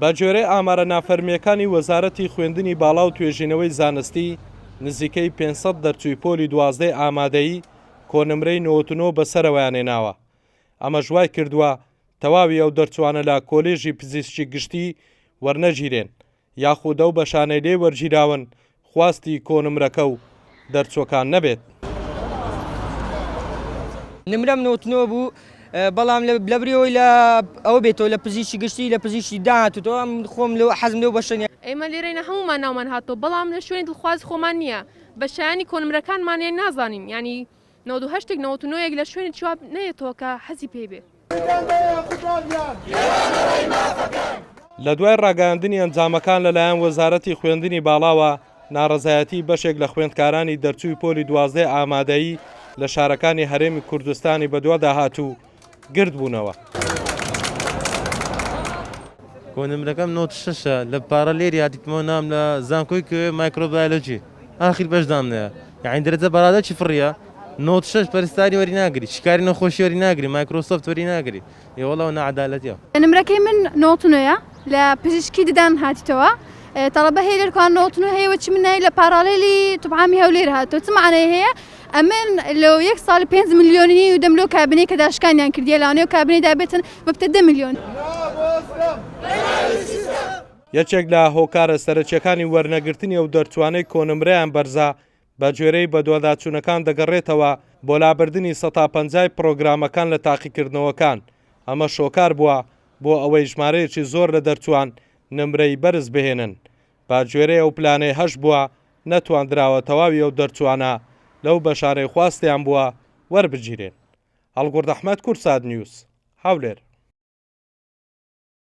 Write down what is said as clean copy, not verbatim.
بە جۆرەی ئامارە نافەرمیەکانی وەزارەتی خوێندنی باڵا و توێژینەوەی زانستی نزیکەی 500 دەرچووی پۆلی 12 ئامادەیی کۆنمرەی 99 بەسەرەوەیان هێناوە. ئەمە ژوای کردووە تەواوی ئەو دەرچوانە لە کۆلێژی پزیشکی گشتی وەرنەگیرێن یاخودە و بەشانەی لێ وەرگیراون خواستی کۆنمرەکە و دەرچۆکان نەبێت. نمرەم 99 بوو بەڵام لە برەوەی لە ئەوە بێتەوە لە پزیشکی گشتی لە پزیشکی داهاتوتەوە خۆم لەوە حەزم لەو بەشە. ئێمە لێرەینە هەمومان ناومان هاتۆ بەڵام لە شوێنی دڵخواز خۆمان نییە بەشایانی کۆنمرەکانمانیان نازانین ینی 98 99 لە شوێنی چواب نەیەتەوە کە حەزی پێ بێ. لە دوای ڕاگەاندنی ئەنجامەکان لەلایەن وەزارەتی خوێندنی باڵاوە ناڕەزایەتی بەشێک لە خوێندکارانی دەرچووی پۆلی 12 ئامادەیی لە شارەکانی هەرێمی کوردستانی بەدووادا هاتوو گرد بوونەوە. کۆنمرەکەم 96 لە پارەلێری هاتیتمەوە نام لە زانکۆی مایکرۆبایۆلۆجی ئاخیر بەشدامنەیە یعنی دەرەجە بەرادەکی فڕیە 96 پەرستاری وەری ناگری شکاری نەخۆشی وەری ناگری مایکرۆسۆفت وەری ناگری ێوەڵەوە نەعەدالەتیە. نمرەکەی من 99 لە پزیشکی ددان هاتیتەوە تەڵەبە هەیە لێرکان 99 هەیەوە چی من لە پارالێلی توبعامی هەولێر هاتەوە چ معنەیە هەیە ئەمن لەو یەک ساڵ 5 ملیۆنی و دەم لەو کابینەی کە داشکانیان کردیە لەوانەیە و کابینەی دابێتن بەبتە 10 ملیۆن. یەکێک لە هۆکارە سەرچیەکانی وەرنەگرتنی ئەو دەرچوانەی کۆنمرەیان بەرزە بە جۆرەی بەدواداچوونەکان دەگەڕێتەوە بۆ لابردننی 150 پرۆگرامەکان لە تاقیکردنەوەکان. ئەمە شۆکار بووە بۆ ئەوەی ژمارەیەکی زۆر لە دەرچوان نمرەی بەرز بهێنن. با جۆرەی ئەو پلانەی هەش بووە نەتواندراوە تەواوی ئەو دەرچوانە لەو بەشارەی خواستیان بووە وەربگیرێن. هەڵگورد ئەحمەد کورساد نیوز هەولێر.